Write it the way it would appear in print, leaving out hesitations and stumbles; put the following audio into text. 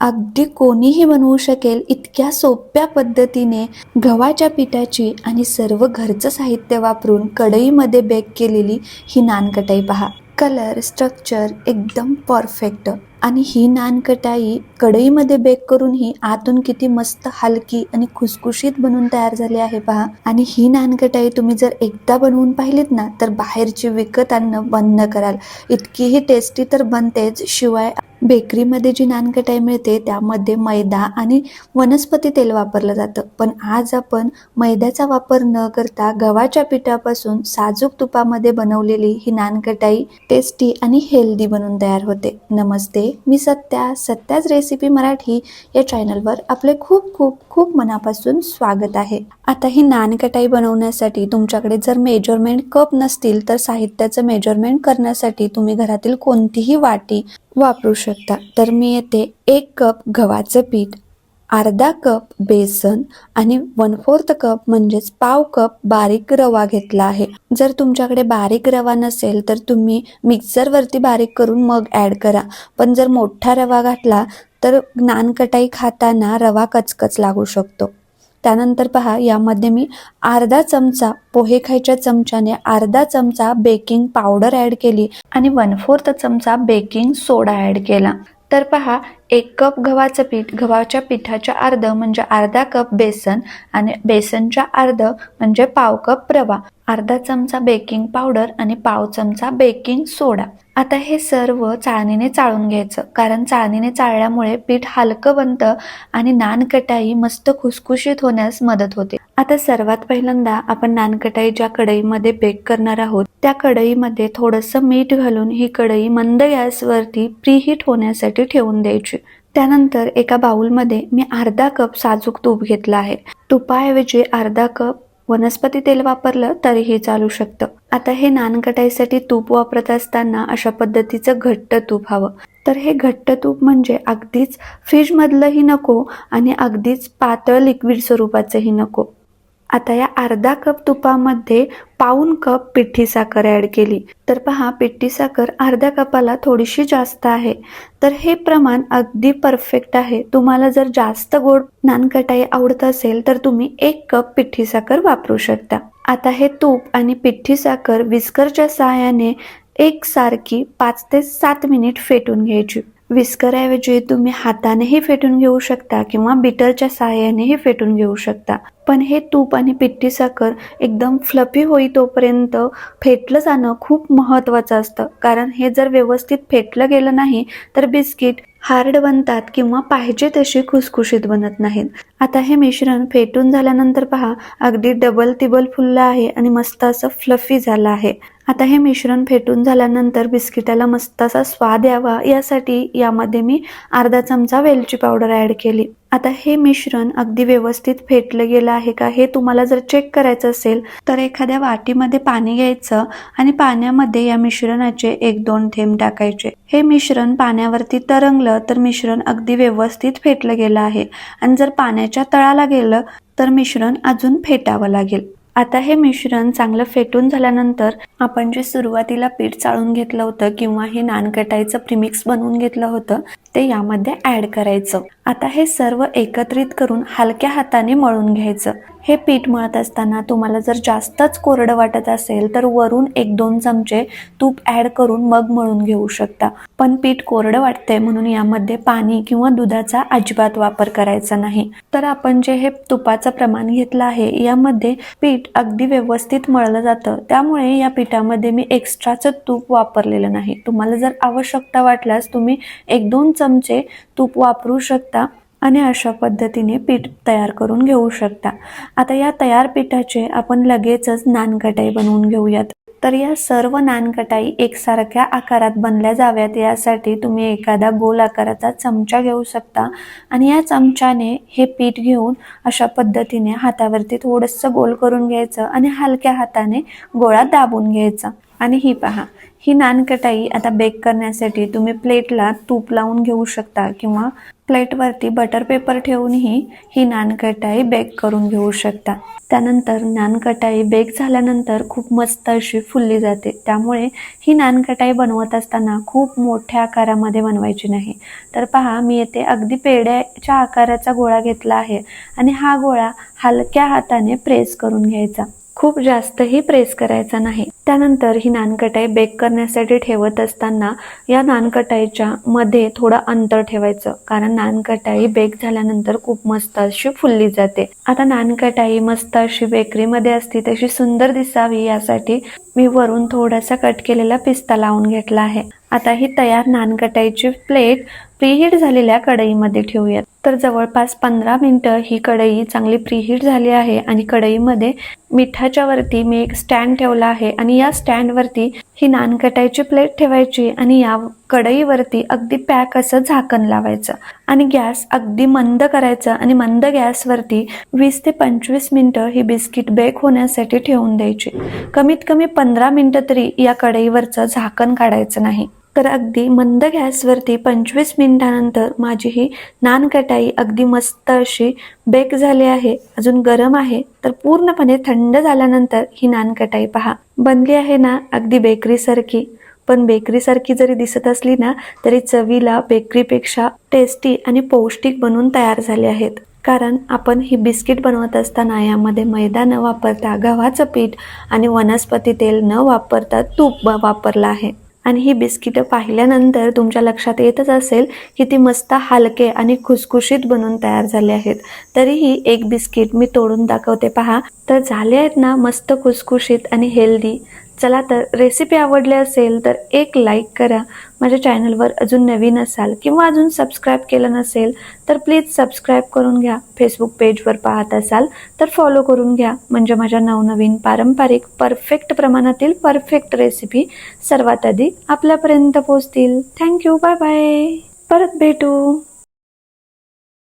अगदी कोणीही बनवू शकेल इतक्या सोप्या पद्धतीने गव्हाच्या पिठाची आणि सर्व घरचं साहित्य वापरून कढईमध्ये बेक केलेली ही नानकटाई पहा. कलर स्ट्रक्चर एकदम परफेक्ट. आणि ही नानकटाई कढईमध्ये बेक करून ही आतून किती मस्त हलकी आणि खुसखुशीत बनून तयार झाली आहे पहा. आणि ही नानकटाई तुम्ही जर एकदा बनवून पाहिलीत ना तर बाहेरची विकत आणणं बंद कराल. इतकीही टेस्टी तर बनतेच, शिवाय बेकरीमध्ये जी नानकटाई मिळते त्यामध्ये मैदा आणि वनस्पती तेल वापरलं जातं. पण आज आपण मैद्याचा वापर न करता गव्हाच्या पिठापासून साजूक तुपामध्ये बनवलेली ही नानकटाई टेस्टी आणि हेल्दी बनून तयार होते. नमस्ते, मी सत्याच रेसिपी मराठी या चॅनलवर आपले खूप खूप खूप मनापासून स्वागत आहे. आता ही नानकटाई बनवण्यासाठी तुमच्याकडे जर मेजरमेंट कप नसतील तर साहित्याचं मेजरमेंट करण्यासाठी तुम्ही घरातील कोणतीही वाटी वापरू शकता. तर मी येथे 1 कप गव्हाचं पीठ, अर्धा कप बेसन आणि 1/4 कप म्हणजेच पाव कप बारीक रवा घेतला आहे. जर तुमच्याकडे बारीक रवा नसेल तर तुम्ही मिक्सरवरती बारीक करून मग ॲड करा. पण जर मोठा रवा घातला तर नानकटाई खाताना रवा कचकच लागू शकतो. त्यानंतर पहा, यामध्ये मी अर्धा चमचा पोहे खायच्या चमच्याने अर्धा चमचा बेकिंग पावडर ॲड केली आणि 1/4 चमचा बेकिंग सोडा ॲड केला. तर पहा, 1 कप गव्हाचं पीठ, गव्हाच्या पिठाच्या अर्ध म्हणजे अर्धा कप बेसन आणि बेसनच्या अर्ध म्हणजे पाव कप रवा, अर्धा चमचा बेकिंग पावडर आणि पाव चमचा बेकिंग सोडा. आता हे सर्व चाळणीने चाळून घ्यायचं, कारण चाळणीने चाळल्यामुळे पीठ हलकं बनतं आणि नानकटाई मस्त खुसखुशीत होण्यास मदत होते. आता सर्वात पहिल्यांदा आपण नानकटाई ज्या कढईमध्ये बेक करणार आहोत त्या कढईमध्ये थोडंसं मीठ घालून ही कढई मंद गॅसवरती प्रीहीट होण्यासाठी ठेवून द्यायची. त्यानंतर एका बाउलमध्ये मी अर्धा कप साजूक तूप घेतलं आहे. तुपाऐवजी अर्धा कप वनस्पती तेल वापरलं तरीही चालू शकतं. आता हे नानकटाईसाठी तूप वापरत असताना अशा पद्धतीचं घट्ट तूप हवं. तर हे घट्ट तूप म्हणजे अगदीच फ्रीजमधलंही नको आणि अगदीच पातळ लिक्विड स्वरूपाचंही नको. आता या अर्धा कप तुपामध्ये पाऊण कप पिठी साखर ॲड केली. तर पहा, पिठी साखर अर्ध्या कपाला थोडीशी जास्त आहे. तर हे प्रमाण अगदी परफेक्ट आहे. तुम्हाला जर जास्त गोड नानकटाई आवडत असेल तर तुम्ही 1 कप पिठी साखर वापरू शकता. आता हे तूप आणि पिठी साखर विस्करच्या सहाय्याने एकसारखी 5 ते 7 मिनिट फेटून घ्यायची. विस्करऐवजी तुम्ही हातानेही फेटून घेऊ शकता किंवा बीटरच्या सहाय्यानेही फेटून घेऊ शकता. पण हे तूप आणि पिठी साखर एकदम फ्लफी होई तोपर्यंत फेटलं जाणं खूप महत्त्वाचं असतं, कारण हे जर व्यवस्थित फेटलं गेलं नाही तर बिस्किट हार्ड बनतात किंवा पाहिजे तशी खुसखुशीत बनत नाहीत. आता हे मिश्रण फेटून झाल्यानंतर पहा, अगदी डबल तिबल फुललं आहे आणि मस्त असं फ्लफी झालं आहे. आता हे मिश्रण फेटून झाल्यानंतर बिस्किटाला मस्त असा स्वाद यावा यासाठी यामध्ये मी अर्धा चमचा वेलची पावडर ॲड केली. आता हे मिश्रण अगदी व्यवस्थित फेटलं गेलं आहे का हे तुम्हाला जर चेक करायचं असेल तर एखाद्या वाटीमध्ये पाणी घ्यायचं आणि पाण्यामध्ये या मिश्रणाचे 1-2 थेंब टाकायचे. हे मिश्रण पाण्यावरती तरंगलं तर मिश्रण अगदी व्यवस्थित फेटलं गेलं आहे आणि जर पाण्याच्या तळाला गेलं तर मिश्रण अजून फेटावं लागेल. आता हे मिश्रण चांगलं फेटून झाल्यानंतर आपण जे सुरुवातीला पीठ चाळून घेतलं होतं किंवा हे नानकटाईचं प्रीमिक्स बनवून घेतलं होतं ते यामध्ये ॲड करायचं. आता हे सर्व एकत्रित करून हलक्या हाताने मळून घ्यायचं. हे पीठ मळत असताना तुम्हाला जर जास्तच कोरडं वाटत असेल तर वरून 1-2 चमचे तूप ॲड करून मग मळून घेऊ शकता. पण पीठ कोरडं वाटतंय म्हणून यामध्ये पाणी किंवा दुधाचा अजिबात वापर करायचा नाही. तर आपण जे हे तुपाचं प्रमाण घेतलं आहे यामध्ये पीठ अगदी व्यवस्थित मळलं जातं, त्यामुळे या पिठामध्ये मी एक्स्ट्राचं तूप वापरलेलं नाही. तुम्हाला जर आवश्यकता वाटल्यास तुम्ही 1-2 चमचे तूप वापरू शकता आणि अशा पद्धतीने पीठ तयार करून घेऊ शकता. आता या तयार पिठाचे आपण लगेचच नानकटाई बनवून घेऊयात. तर या सर्व नानकटाई एकसारख्या आकारात बनल्या जाव्यात यासाठी तुम्ही एखादा गोल आकाराचा चमचा घेऊ शकता आणि या चमच्याने हे पीठ घेऊन अशा पद्धतीने हातावरती थोडंसं गोल करून घ्यायचं आणि हलक्या हाताने गोळा दाबून घ्यायचा. आणि ही पहा, ही नानकटाई आता बेक करण्यासाठी तुम्ही प्लेटला तूप लावून घेऊ शकता किंवा प्लेटवरती बटर पेपर ठेवूनही ही नानकटाई बेक करून घेऊ शकता. त्यानंतर नानकटाई बेक झाल्यानंतर खूप मस्त अशी फुलली जाते. त्यामुळे ही नानकटाई बनवत असताना खूप मोठ्या आकारामध्ये बनवायची नाही. तर पहा, मी येथे अगदी पेढ्याच्या आकाराचा गोळा घेतला आहे आणि हा गोळा हलक्या हाताने प्रेस करून घ्यायचा. खूप जास्तही प्रेस करायचा नाही. त्यानंतर ही नानकटाई बेक करण्यासाठी ठेवत असताना या नानकटाईच्या मध्ये थोडं अंतर ठेवायचं, कारण नानकटाई बेक झाल्यानंतर खूप मस्त अशी फुलली जाते. आता नानकटाई मस्त अशी बेकरीमध्ये असती तशी सुंदर दिसावी यासाठी मी वरून थोडासा कट केलेला पिस्ता लावून घेतला आहे. आता ही तयार नानकटाईची प्लेट प्रीहीट झालेल्या कढईमध्ये ठेवूयात. तर जवळपास 15 मिनिटं ही कढई चांगली प्रीहीट झाली आहे आणि कढईमध्ये मिठाच्या वरती मी एक स्टँड ठेवला आहे आणि या स्टँडवरती ही नानकटाईची प्लेट ठेवायची आणि या कढईवरती अगदी पॅक असं झाकण लावायचं आणि गॅस अगदी मंद करायचा आणि मंद गॅसवरती 20 ते 25 मिनिटं ही बिस्किट बेक होण्यासाठी ठेवून द्यायची. कमीत कमी 15 मिनिटं तरी या कढईवरचं झाकण काढायचं नाही. तर अगदी मंद गॅसवरती 25 मिनिटानंतर माझी ही नानकटाई अगदी मस्त अशी बेक झाली आहे. अजून गरम आहे, तर पूर्णपणे थंड झाल्यानंतर ही नानकटाई पहा बनली आहे ना, अगदी बेकरीसारखी. पण बेकरीसारखी जरी दिसत असली ना, तरी चवीला बेकरीपेक्षा टेस्टी आणि पौष्टिक बनून तयार झाले आहेत. कारण आपण ही बिस्किट बनवत असताना यामध्ये मैदा न वापरता गव्हाचं पीठ आणि वनस्पती तेल न वापरता तूप वापरलं आहे. आणि ही बिस्किटं पाहिल्यानंतर तुमच्या लक्षात येतच असेल की ती मस्त हलके आणि खुसखुशीत बनून तयार झाले आहेत. तरीही एक बिस्किट मी तोडून दाखवते पहा. तर झाले आहेत ना मस्त खुसखुशीत आणि हेल्दी. चला तर रेसिपी आवडली असेल तर एक लाईक करा. माझ्या चॅनलवर अजून नवीन असाल किंवा अजून सबस्क्राईब केलं नसेल तर प्लीज सबस्क्राईब करून घ्या. फेसबुक पेजवर पाहत असाल तर फॉलो करून घ्या, म्हणजे माझ्या नवनवीन पारंपरिक परफेक्ट प्रमाणातील परफेक्ट रेसिपी सर्वात आधी आपल्यापर्यंत पोहोचतील. Thank you, bye bye. परत भेटू.